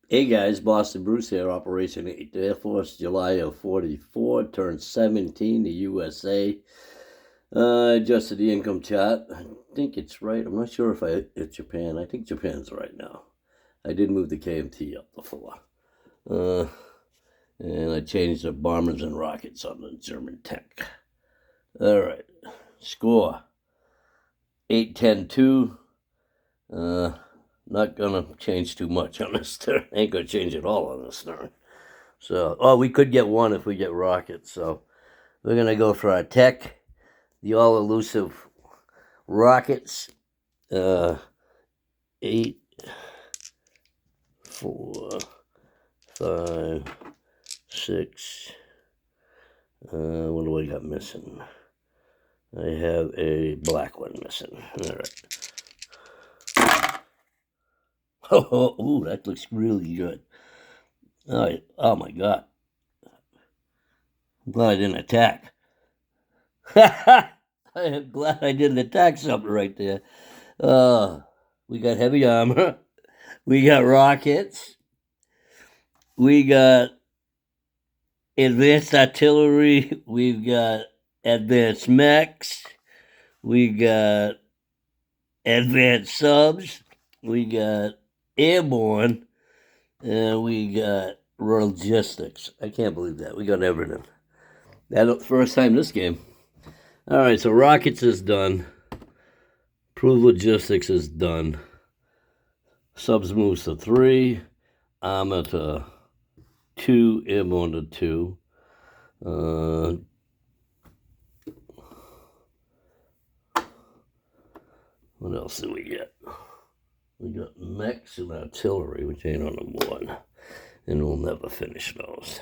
Hey guys, Boston Bruce here, Operation 8th Air Force, July of 44, turned 17, the USA. Adjusted the income chart. I think it's right. I'm not sure if it's Japan. I think Japan's right now. I did move the KMT up the floor. And I changed the bombers and rockets on the German tech. All right, score 8-10-2. Not gonna change too much on this turn. Ain't gonna change it all on this turn. So, we could get one if we get rockets. So, we're gonna go for our tech, the all elusive rockets. 8, 4, 5, 6. What do I got missing? I have a black one missing. All right. Oh, that looks really good. All right. Oh my God. I'm glad I didn't attack. I'm glad I didn't attack something right there. We got heavy armor. We got rockets. We got advanced artillery. We've got advanced mechs. We got advanced subs. We got airborne. And we got logistics. I can't believe that. We got everything. That's the first time this game. All right, so rockets is done. Prove logistics is done. Subs moves to 3. Armor to 2. Airborne to 2. What else do we get? We got mechs and artillery, which ain't on the board. And we'll never finish those.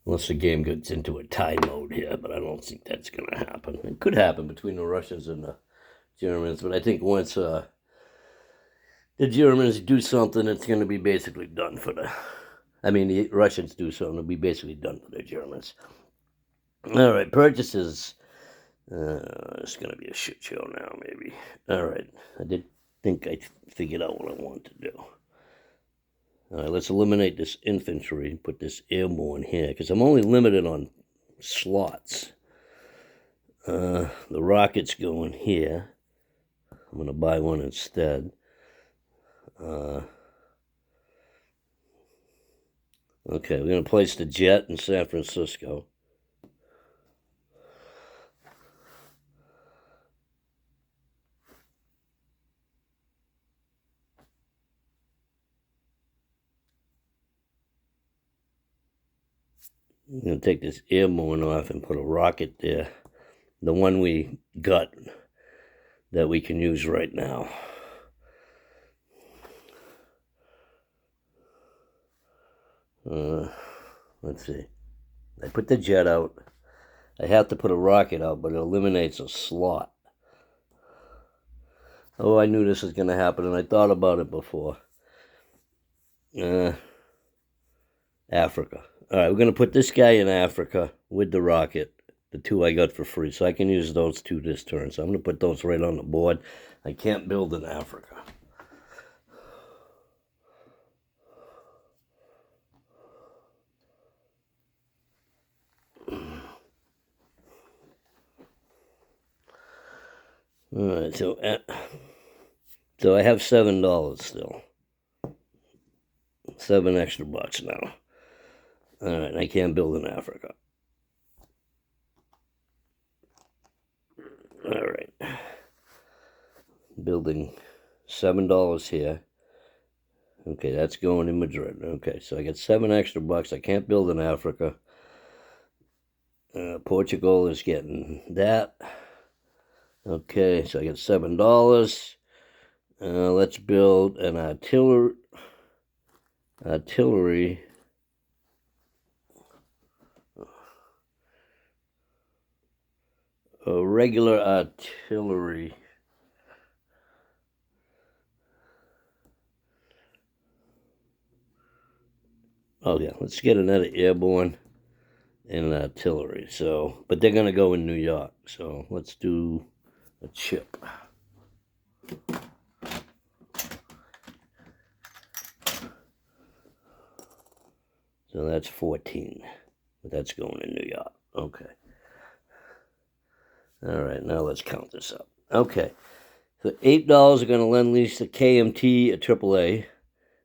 Unless the game gets into a tie mode here, but I don't think that's going to happen. It could happen between the Russians and the Germans, but I think once the Germans do something, it's going to be basically done for the... the Russians do something, it'll be basically done for the Germans. All right, purchases. It's going to be a shit show now, maybe. All right, I did think I figured out what I want to do. All right, let's eliminate this infantry and put this airborne here, because I'm only limited on slots. The rockets go in here. I'm going to buy one instead. Okay, we're going to place the jet in San Francisco. I'm going to take this airborne off and put a rocket there. The one we got that we can use right now. Let's see. I put the jet out. I have to put a rocket out, but it eliminates a slot. Oh, I knew this was going to happen, and I thought about it before. Africa. All right, we're going to put this guy in Africa with the rocket, the 2 I got for free, so I can use those 2 this turn. So I'm going to put those right on the board. I can't build in Africa. All right, so I have $7 still. 7 extra bucks now. All right, I can't build in Africa. All right. Building $7 here. Okay, that's going in Madrid. Okay, so I get 7 extra bucks. I can't build in Africa. Portugal is getting that. Okay, so I get $7. Let's build an artillery. A regular artillery. Oh yeah, let's get another airborne and an artillery. So, but they're gonna go in New York. So let's do a chip. So that's 14. But that's going in New York. Okay. All right, now let's count this up. Okay. So $8 are going to lend lease the KMT at AAA.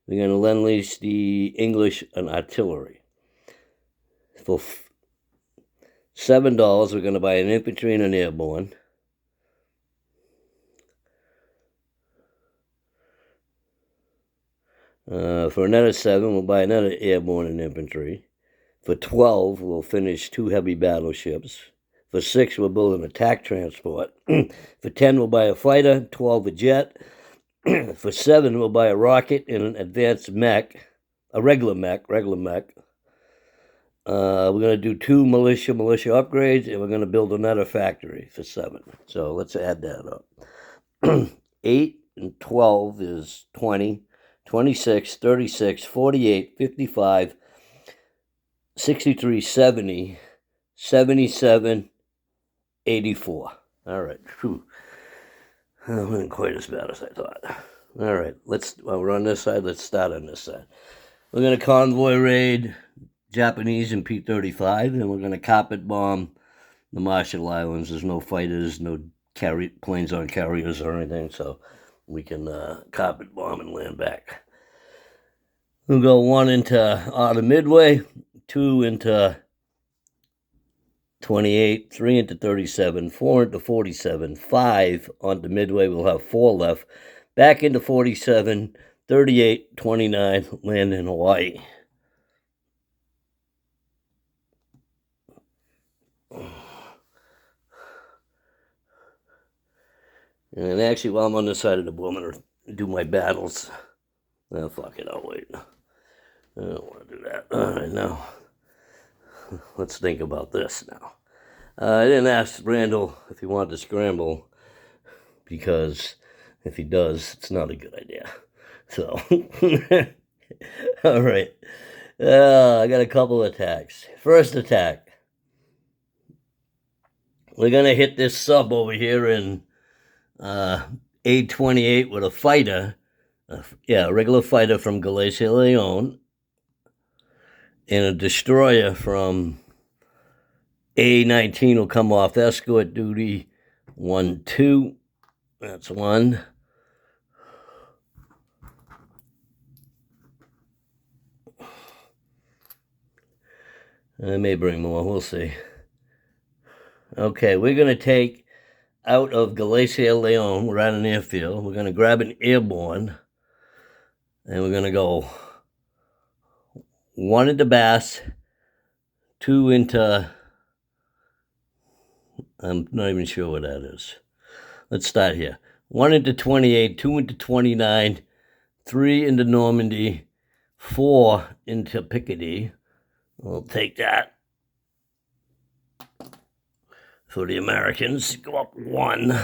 They're going to lend lease the English and artillery. For $7, we're going to buy an infantry and an airborne. For another 7, we'll buy another airborne and infantry. For 12, we'll finish 2 heavy battleships. For 6, we'll build an attack transport. For 10, we'll buy a fighter. 12, a jet. For 7, we'll buy a rocket and an advanced mech, a regular mech. We're going to do 2 militia upgrades, and we're going to build another factory for 7. So let's add that up. 8 and 12 is 20, 26, 36, 48, 55, 63, 70, 77, 84. All right. Whew. It wasn't quite as bad as I thought. All right. While we're on this side, let's start on this side. We're going to convoy raid Japanese and P-35, and we're going to carpet bomb the Marshall Islands. There's no fighters, no planes on carriers or anything, so we can carpet bomb and land back. We'll go 1 into Outer Midway, 2 into 28, 3 into 37, 4 into 47, 5 onto Midway. We'll have 4 left. Back into 47, 38, 29, land in Hawaii. And actually, while I'm on this side of the boom, I'm going to do my battles. Oh, fuck it, I'll wait. I don't want to do that. All right, now, let's think about this now. I didn't ask Randall if he wanted to scramble, because if he does, it's not a good idea. So, all right. I got a couple attacks. First attack. We're going to hit this sub over here in A-28 with a fighter. A regular fighter from Galicia Leon. And a destroyer from A-19 will come off escort duty. 1, 2. That's 1. I may bring more. We'll see. Okay, we're going to take out of Galicia Leon. We're at an airfield. We're going to grab an airborne. And we're going to go 1 into Bass, 2 into... I'm not even sure what that is. Let's start here. 1 into 28, 2 into 29, 3 into Normandy, 4 into Picardy. We'll take that. For the Americans, go up 1.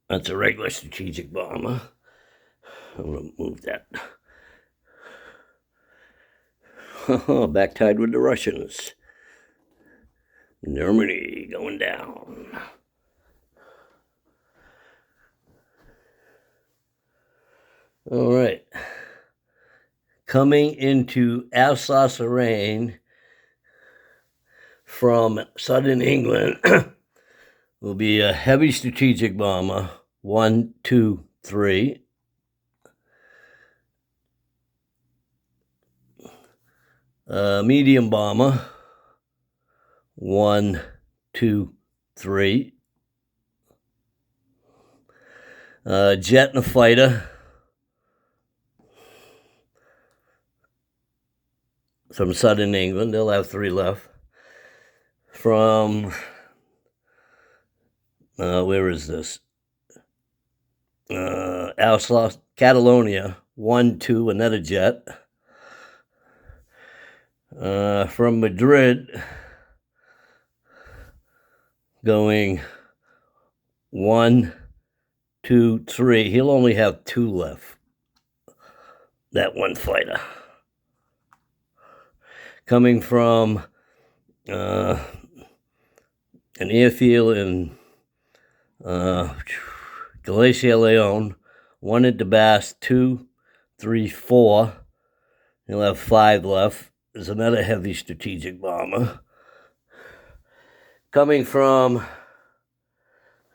That's a regular strategic bomber. I'm going to move that. Back tied with the Russians. Germany going down. All right. Coming into Alsace-Lorraine from southern England will be a heavy strategic bomber. 1, 2, 3. Medium bomber. 1, 2, 3. Jet and a fighter. From southern England. They'll have 3 left. From, where is this? Alsace, Catalonia. 1, 2, another jet. From Madrid, going 1, 2, 3. He'll only have 2 left. That one fighter. Coming from an airfield in Galicia Leon, 1 into Bass, 2 3, 4. He'll have 5 left. There's another heavy strategic bomber. Coming from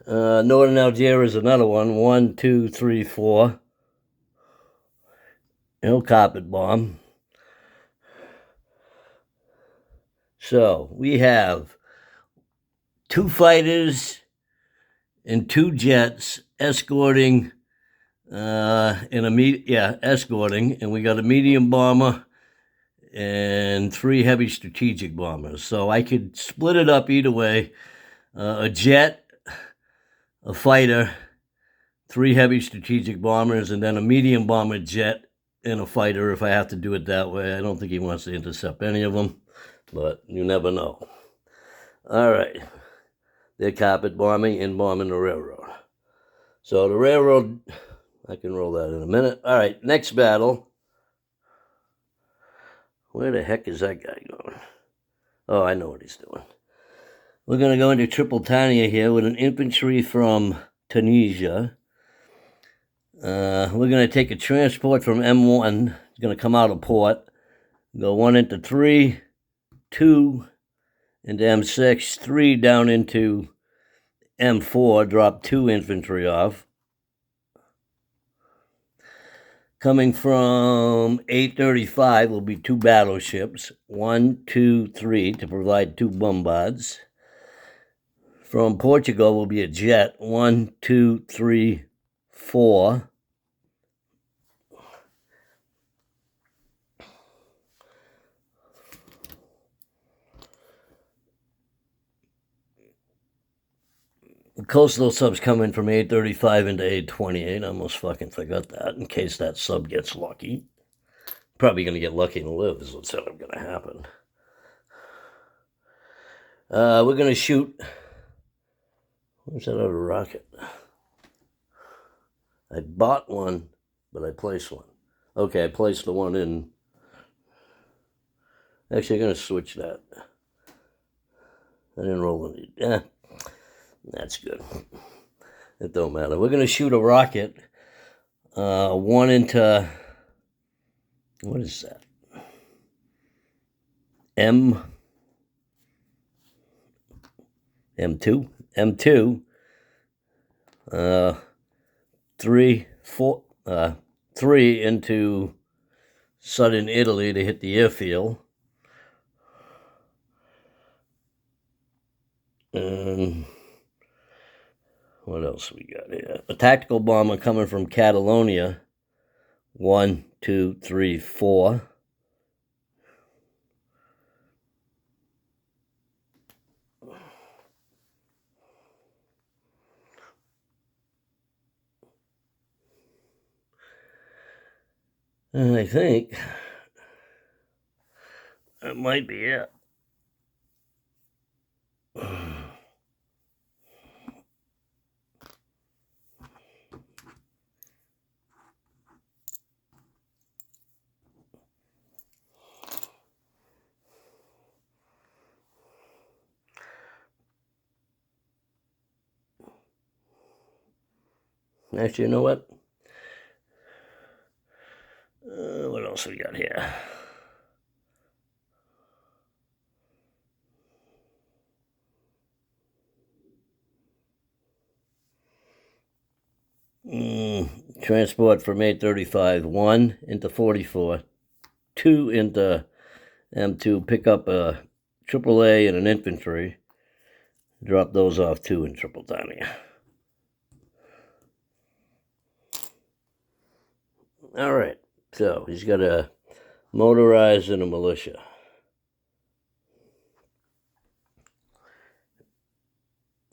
Northern Algeria is another one. 1, 2, 3, 4. He'll carpet bomb. So we have 2 fighters and 2 jets escorting escorting, and we got a medium bomber and 3 heavy strategic bombers. So I could split it up either way. A jet, a fighter, 3 heavy strategic bombers, and then a medium bomber jet and a fighter if I have to do it that way. I don't think he wants to intercept any of them, but you never know. All right. They're carpet bombing and bombing the railroad. So the railroad, I can roll that in a minute. All right, next battle. Where the heck is that guy going? Oh, I know what he's doing. We're going to go into Tripolitania here with an infantry from Tunisia. We're going to take a transport from M1. It's going to come out of port. Go 1 into 3, 2 into M6, 3 down into M4, drop 2 infantry off. Coming from 835 will be 2 battleships, 1, 2, 3, to provide 2 bombards. From Portugal will be a jet, 1, 2, 3, 4. The coastal sub's coming from 835 into 828. I almost fucking forgot that in case that sub gets lucky. Probably going to get lucky and live is what's going to happen. We're going to shoot. Where's that other rocket? I bought one, but I placed one. Okay, I placed the one in. Actually, I'm going to switch that. I didn't roll any. That's good. It don't matter. We're going to shoot a rocket. 1 into... What is that? M2? M2. 3, 4... 3 into southern Italy to hit the airfield. And... what else we got here? A tactical bomber coming from Catalonia. 1, 2, 3, 4. And I think that might be it. Actually, you know what? What else we got here? Transport from 835. 1 into 44. 2 into M2. Pick up a AAA and an infantry. Drop those off too in Tripolitania. All right. So he's got a motorized and a militia.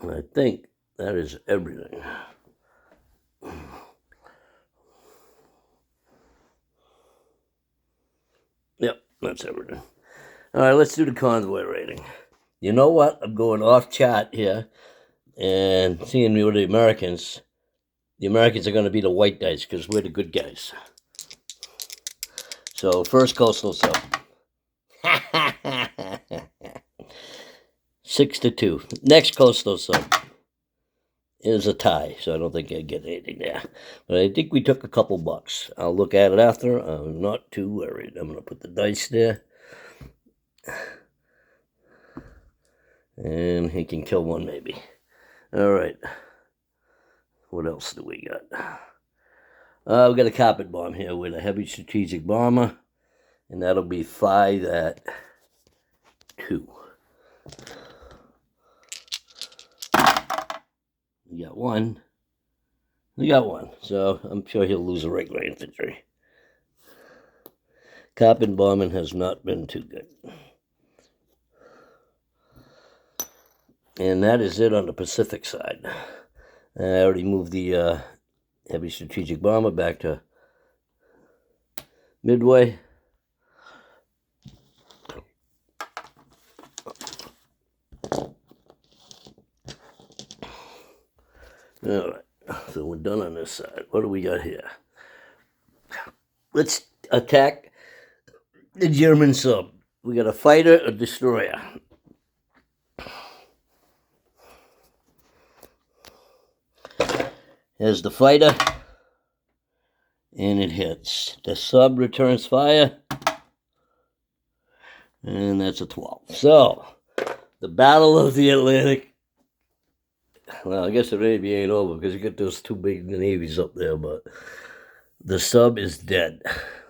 And I think that is everything. Yep, that's everything. All right, let's do the convoy rating. You know what? I'm going off chat here and seeing me with the Americans. The Americans are going to be the white guys because we're the good guys. So, first coastal sub. 6-2. Next coastal sub. is a tie, so I don't think I'd get anything there. But I think we took a couple bucks. I'll look at it after. I'm not too worried. I'm going to put the dice there. And he can kill one maybe. All right. What else do we got? We got a carpet bomb here with a heavy strategic bomber. And that'll be 5 at 2. We got one. We got one. So I'm sure he'll lose a regular infantry. Carpet bombing has not been too good. And that is it on the Pacific side. I already moved the heavy strategic bomber back to Midway. All right, so we're done on this side. What do we got here? Let's attack the German sub. We got a fighter, a destroyer. There's the fighter, and it hits. The sub returns fire, and that's a 12. So, the Battle of the Atlantic. Well, I guess it maybe ain't over because you got those 2 big navies up there, but the sub is dead,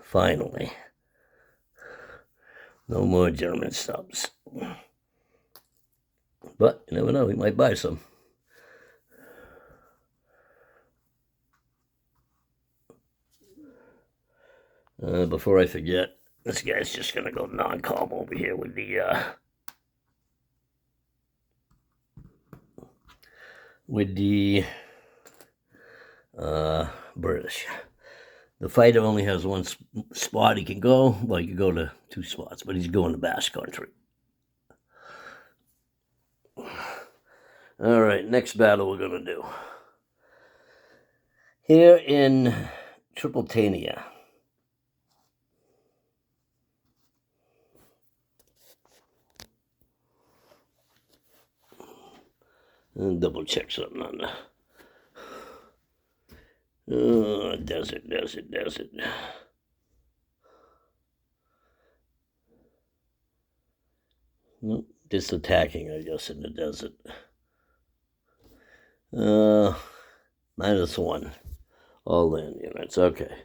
finally. No more German subs. But you never know, we might buy some. Before I forget, this guy's just going to go non-com over here with the British. The fighter only has one spot he can go. Well, he can go to 2 spots, but he's going to Basque Country. All right, next battle we're going to do. Here in Tripolitania. And double check something on the desert. Nope, just attacking, I guess, in the desert. -1. All land units, okay.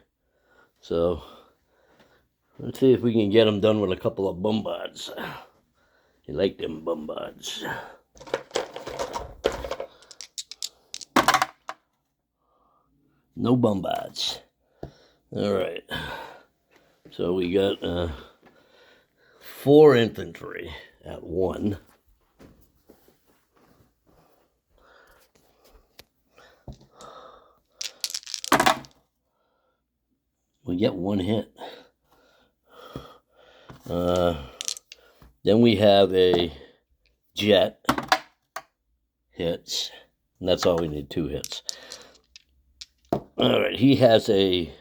So, let's see if we can get them done with a couple of bombards. You like them bombards. No bombards. All right. So we got 4 infantry at 1. We get 1 hit. Then we have a jet hits. And that's all we need, 2 hits. All right, he has a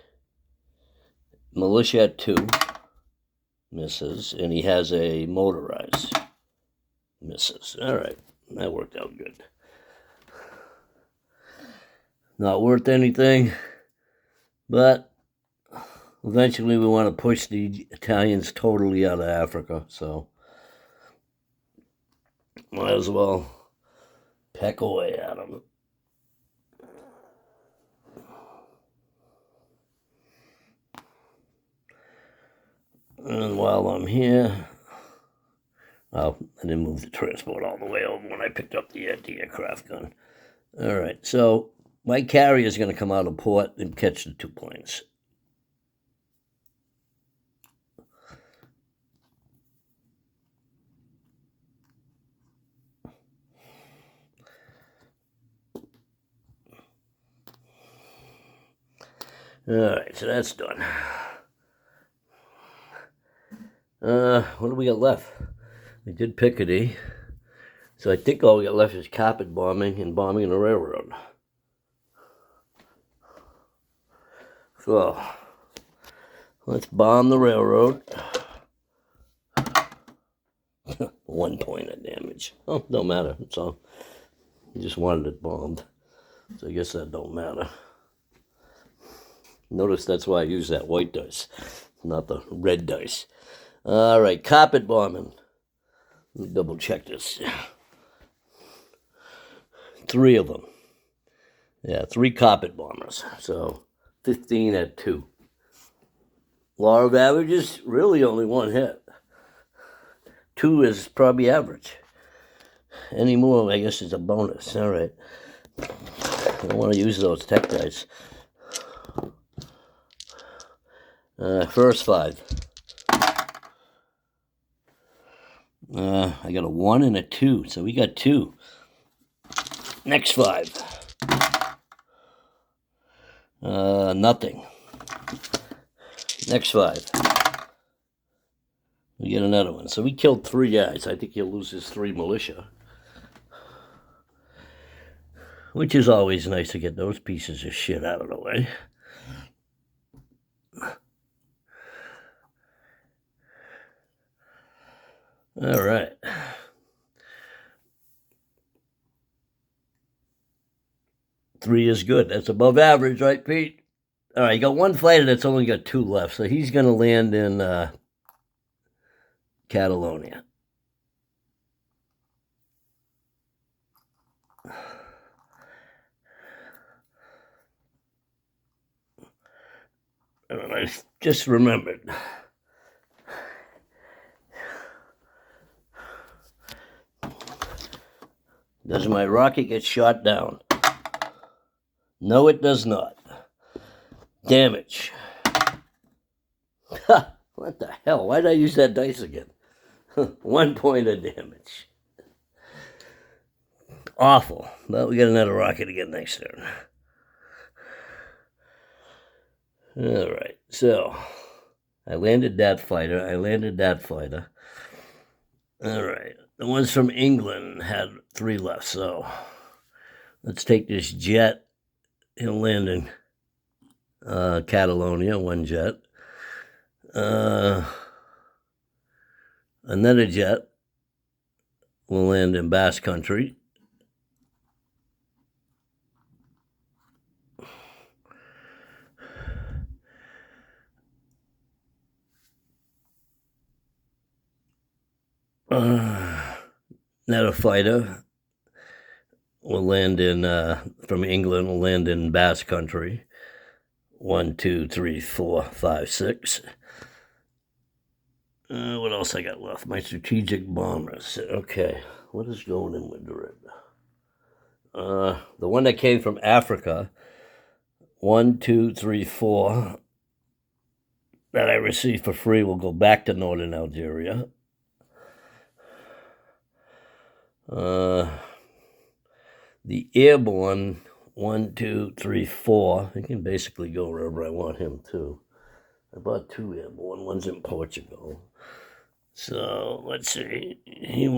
militia at 2, misses, and he has a motorized, misses. All right, that worked out good. Not worth anything, but eventually we want to push the Italians totally out of Africa, so might as well peck away at them. And while I'm here, well, I didn't move the transport all the way over when I picked up the anti-aircraft gun. All right, so my carrier is going to come out of port and catch the 2 planes. All right, so that's done. What do we got left? We did Picardy. So I think all we got left is carpet bombing and bombing the railroad. So, let's bomb the railroad. 1 point of damage. Oh, don't matter. It's all. You just wanted it bombed. So I guess that don't matter. Notice that's why I use that white dice, not the red dice. All right, carpet bombing. Let me double check this. 3 of them. Yeah, 3 carpet bombers. So 15 at 2. Law of averages, really only 1 hit. 2 is probably average. Any more, I guess, is a bonus. All right. I don't want to use those tech dice. First 5. I got a 1 and a 2, so we got 2. Next 5. Nothing. Next 5. We get another one. So we killed 3 guys. I think he'll lose his 3 militia. Which is always nice to get those pieces of shit out of the way. All right. Three is good. That's above average, right, Pete? All right, you got 1 fighter that's only got 2 left, so he's going to land in Catalonia. I just remembered. Does my rocket get shot down? No, it does not. Damage. What the hell? Why did I use that dice again? 1 point of damage. Awful. But we got another rocket again next turn. All right. So, I landed that fighter. All right. The ones from England had 3 left, so let's take this jet. He'll land in Catalonia, 1 jet. Another jet will land in Basque Country. Another fighter will land in, from England, will land in Basque Country. 1, 2, 3, 4, 5, 6. What else I got left? My strategic bombers. Okay, what is going in Madrid? The one that came from Africa. 1, 2, 3, 4. That I received for free will go back to Northern Algeria. The airborne 1, 2, 3, 4. I can basically go wherever I want him to. I bought 2 airborne. One's in Portugal. So let's see. He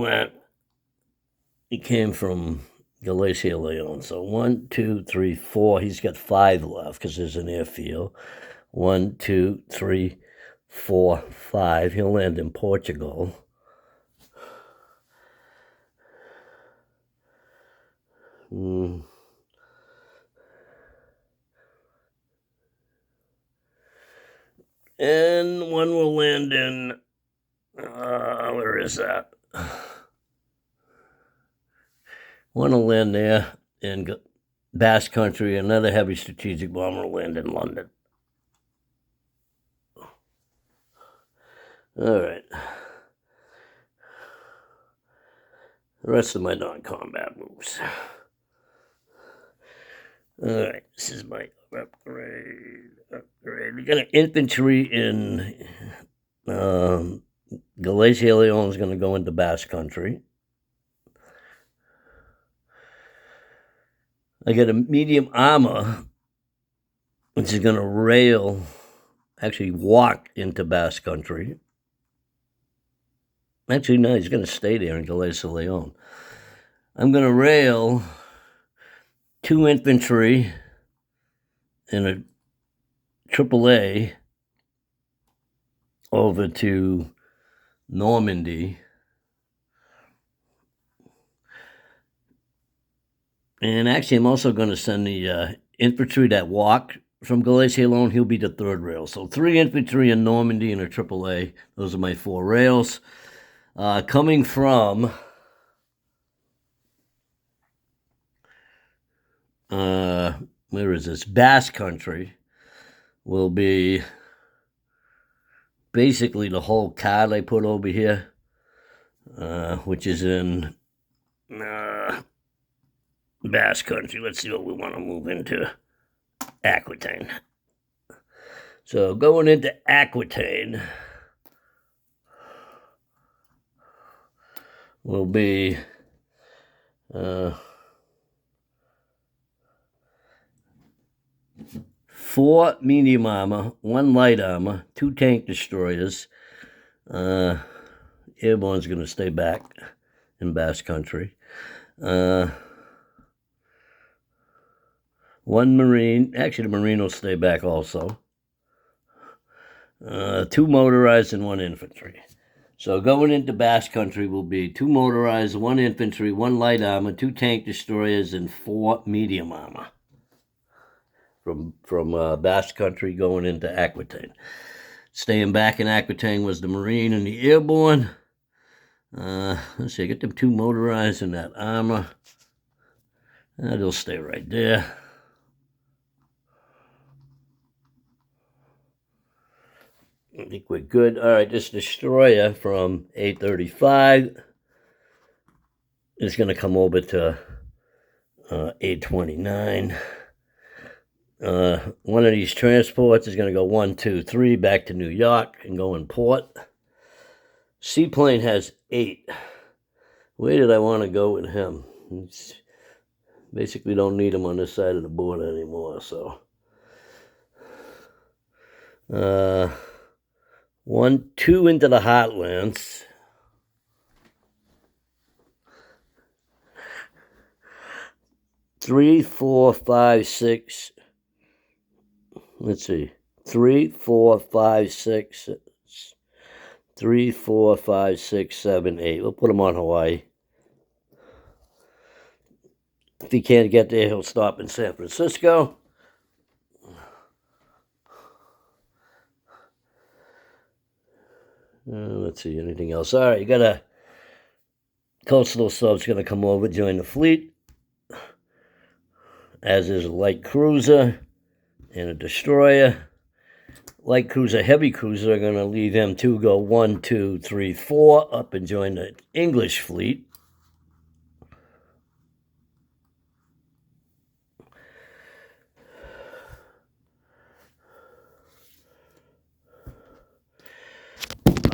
came from Galicia, Leon. So 1, 2, 3, 4. He's got 5 left because there's an airfield. 1, 2, 3, 4, 5. He'll land in Portugal. And one will land in, where is that? One will land there in Basque Country. Another heavy strategic bomber will land in London. All right. The rest of my non-combat moves. All right, this is my upgrade. We got an infantry in Galicia, Leon is going to go into Basque Country. I got a medium armor, which is going to actually walk into Basque Country. Actually, no, he's going to stay there in Galicia, Leon. I'm going to rail 2 infantry and a AAA over to Normandy. And actually, I'm also going to send the infantry that walked from Galicia alone. He'll be the third rail. So 3 infantry in Normandy and a AAA. Those are my 4 rails. Coming from where is this? Basque Country will be basically the whole card I put over here, which is in Basque Country. Let's see what we want to move into. Aquitaine. So going into Aquitaine will be 4 medium armor, 1 light armor, 2 tank destroyers. Airborne's going to stay back in Basque Country. 1 Marine. Actually, the Marine will stay back also. 2 motorized and 1 infantry. So going into Basque Country will be 2 motorized, 1 infantry, 1 light armor, 2 tank destroyers, and 4 medium armor. From Basque Country going into Aquitaine. Staying back in Aquitaine was the Marine and the Airborne. Let's see, I get them 2 motorized and that armor. They'll stay right there. I think we're good. All right, this destroyer from A35 is going to come over to A29. One of these transports is going to go 1, 2, 3 back to New York and go in port. Seaplane has 8. Where did I want to go with him? Basically don't need him on this side of the border anymore, so 1, 2 into the Heartlands. Three, 4, 5, 6. Let's see. 3, 4, 5, 6. 3, 4, 5, 6, 7, 8. We'll put him on Hawaii. If he can't get there, he'll stop in San Francisco. Let's see, anything else? All right, you got a coastal sub's going to come over, join the fleet, as is a light cruiser and a destroyer. Light cruiser, heavy cruiser are going to leave M2, go 1, 2, 3, 4, up and join the English fleet.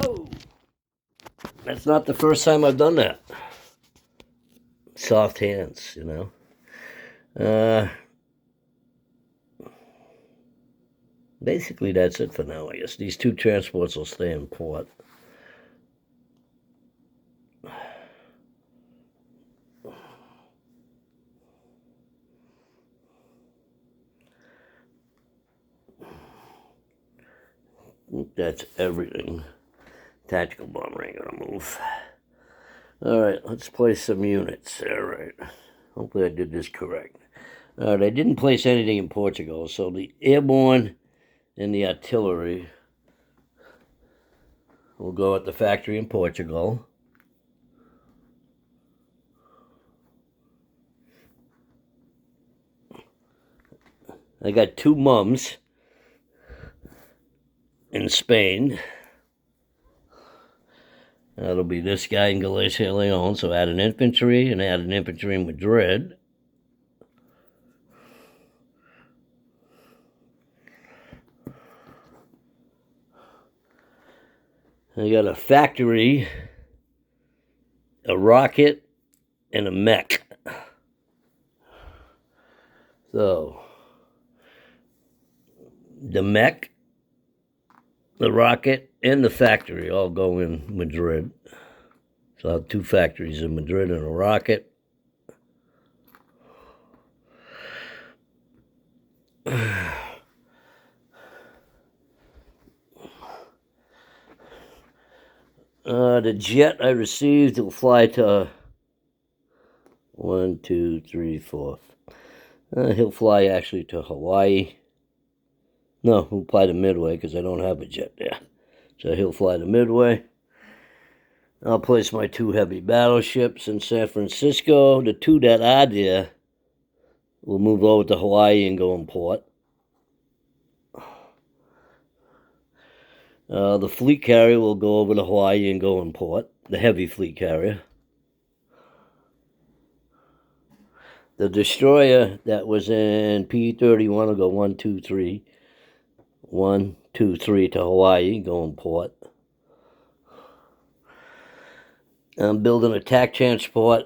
Oh, that's not the first time I've done that. Soft hands, you know. Basically, that's it for now, I guess. These 2 transports will stay in port. That's everything. Tactical bomber ain't gonna move. Alright, let's place some units. Alright. Hopefully I did this correct. Alright, I didn't place anything in Portugal, so the airborne and the artillery will go at the factory in Portugal. I got 2 mums in Spain. That'll be this guy in Galicia and Leon, so add an infantry and add an infantry in Madrid. I got a factory, a rocket, and a mech. So, the mech, the rocket, and the factory all go in Madrid. So I'll have 2 factories in Madrid and a rocket. The jet I received will fly to 1, 2, 3, 4. He'll fly actually to Hawaii. No, he'll fly to Midway because I don't have a jet there. So he'll fly to Midway. I'll place my 2 heavy battleships in San Francisco. The 2 that are there will move over to Hawaii and go in port. The fleet carrier will go over to Hawaii and go in port. The heavy fleet carrier. The destroyer that was in P-31 will go 1, 2, 3. 1, 2, 3 to Hawaii, go in port. I'm building attack transport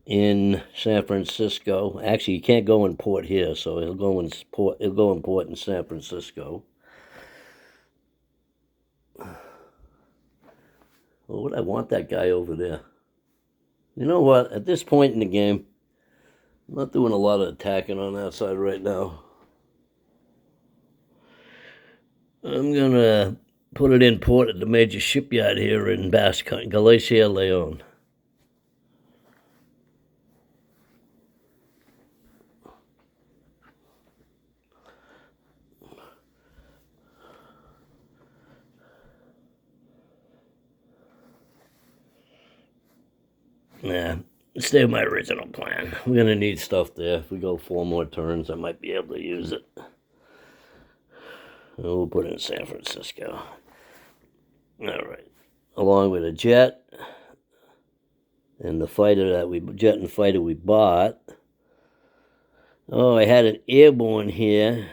in San Francisco. Actually, you can't go in port here, so he'll go in port. He'll go in port in San Francisco. Well, would I want that guy over there? You know what? At this point in the game, I'm not doing a lot of attacking on that side right now. I'm gonna put it in port at the major shipyard here in Basque Country, Galicia, Leon. Nah, stay with my original plan. We're gonna need stuff there. If we go 4 more turns, I might be able to use it. And we'll put it in San Francisco. All right. Along with a jet and the fighter that jet and fighter we bought. Oh, I had an airborne here.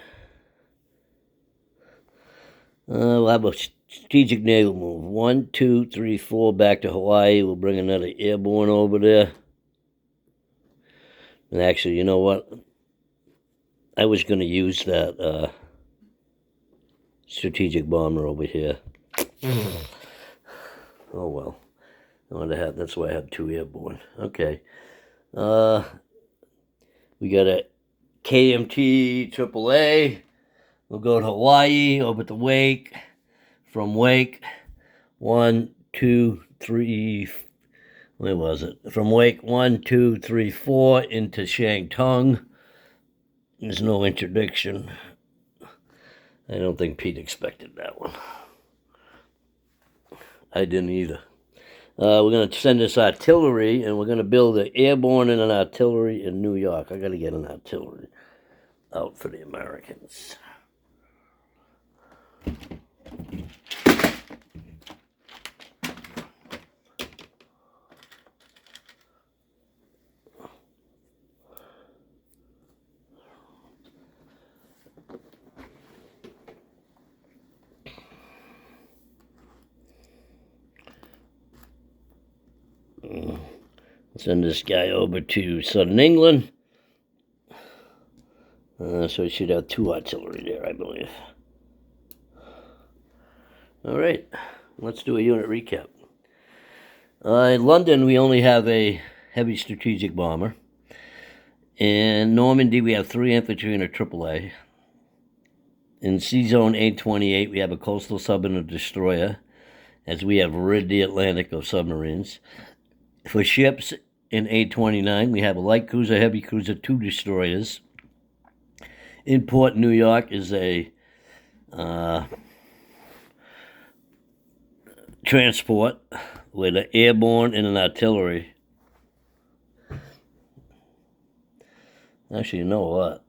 We'll have a strategic naval move. 1, 2, 3, 4 back to Hawaii. We'll bring another airborne over there. And actually, you know what? I was going to use that strategic bomber over here. Oh well. That's why I have 2 airborne. Okay. We got a KMT AAA. We'll go to Hawaii, over to Wake. From Wake, 1, 2, 3. Where was it? From Wake, 1, 2, 3, 4 into Shantung. There's no interdiction. I don't think Pete expected that one. I didn't either. We're going to send this artillery, and we're going to build an airborne and an artillery in New York. I got to get an artillery out for the Americans. Send this guy over to southern England. So we should have 2 artillery there, I believe. All right, let's do a unit recap. In London, we only have a heavy strategic bomber. In Normandy, we have 3 infantry and a AAA. In C-Zone 828, we have a coastal sub and a destroyer, as we have rid the Atlantic of submarines. For ships in 829, we have a light cruiser, heavy cruiser, 2 destroyers. In Port New York is a transport with an airborne and an artillery. Actually, you know what?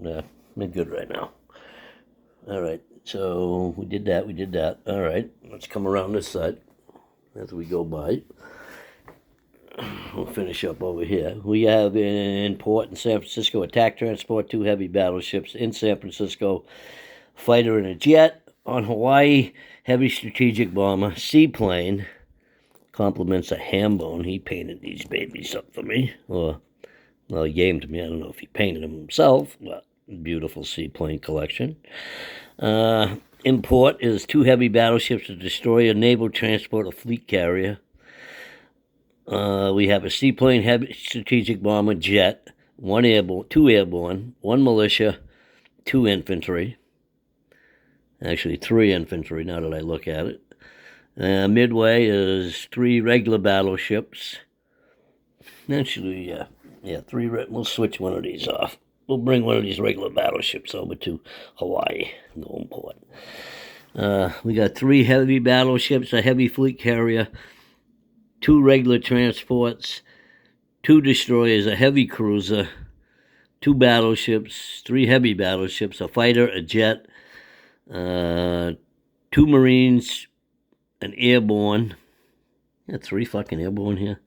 Yeah, we're good right now. All right, so we did that. All right, let's come around this side as we go by. We'll finish up over here. We have in port in San Francisco attack transport, 2 heavy battleships in San Francisco, fighter and a jet. On Hawaii, heavy strategic bomber, seaplane. Compliments a Hambone. He painted these babies up for me. Well, he gave them to me. I don't know if he painted them himself, but beautiful seaplane collection. In port is 2 heavy battleships, a destroyer, naval transport, a fleet carrier. We have a seaplane, heavy strategic bomber, jet, 1 airborne, 2 airborne, 1 militia, 2 infantry. Actually, 3 infantry now that I look at it. Midway is 3 regular battleships. Actually, three. We'll switch one of these off. We'll bring one of these regular battleships over to Hawaii, Golden Port. We got 3 heavy battleships, a heavy fleet carrier, 2 regular transports, 2 destroyers, a heavy cruiser, 2 battleships, 3 heavy battleships, a fighter, a jet, 2 Marines, an airborne. 3 fucking airborne here.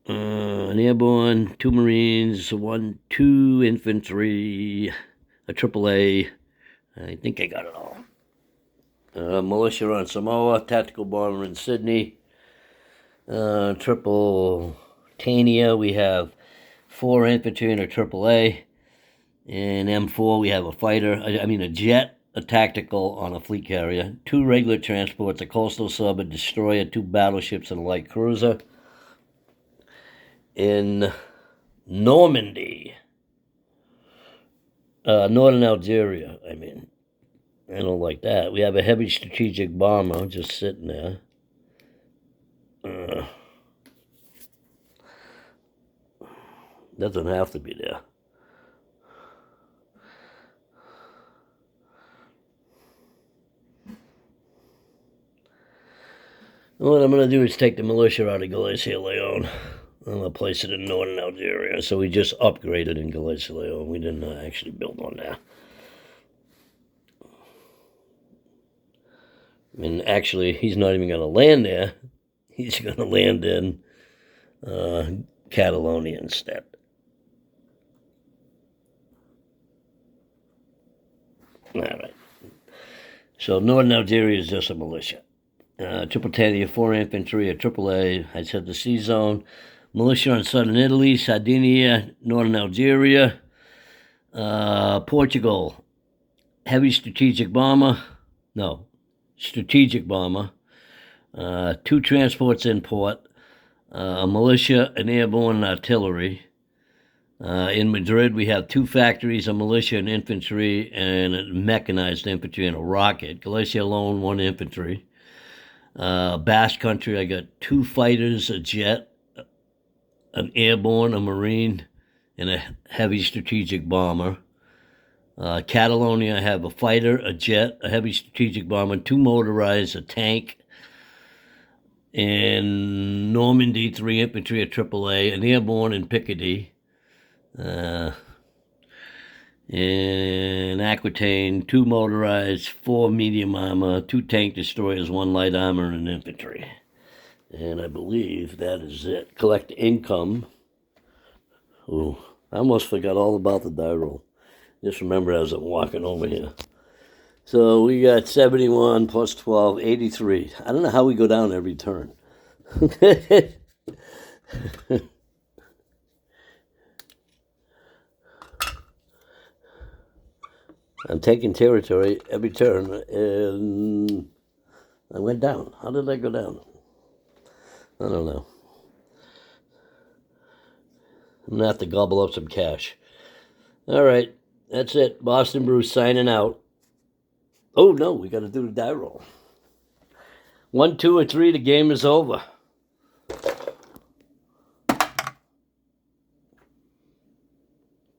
An airborne, 2 Marines, 2 infantry, a AAA. I think I got it all. Militia on Samoa, tactical bomber in Sydney. Triple Tania, we have 4 infantry and a AAA. In M4, we have a fighter, a jet, a tactical on a fleet carrier, 2 regular transports, a coastal sub, a destroyer, 2 battleships, and a light cruiser. In Normandy, northern Algeria, I don't like that. We have a heavy strategic bomber just sitting there. Doesn't have to be there. What I'm going to do is take the militia out of Galicia Leon. I'm going to place it in northern Algeria. So we just upgraded in Galicia Leon. We didn't actually build on that. Actually, he's not even going to land there. He's going to land in Catalonia instead. All right. So northern Algeria is just a militia. Triple Tania, 4 infantry, a AAA. I said the sea zone. Militia on southern Italy, Sardinia, northern Algeria. Portugal, heavy strategic bomber. No, strategic bomber. 2 transports in port. A militia, an airborne, and artillery. In Madrid, we have 2 factories, a militia, an infantry, and a mechanized infantry, and a rocket. Galicia alone, 1 infantry. Basque Country, I got 2 fighters, a jet, an airborne, a marine, and a heavy strategic bomber. Catalonia, I have a fighter, a jet, a heavy strategic bomber, 2 motorized, a tank. In Normandy, 3 infantry, a AAA, an airborne in Picardy. In Aquitaine, 2 motorized, 4 medium armor, 2 tank destroyers, 1 light armor, and an infantry. And I believe that is it. Collect income. Ooh, I almost forgot all about the die roll. Just remember as I'm walking over here. So we got 71 plus 12, 83. I don't know how we go down every turn. I'm taking territory every turn, and I went down. How did I go down? I don't know. I'm going to have to gobble up some cash. All right, that's it. Boston Bruce signing out. Oh, no, we got to do the die roll. 1, 2, or 3, the game is over.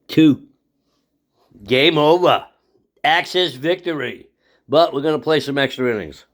Two. Game over. Access victory. But we're going to play some extra innings.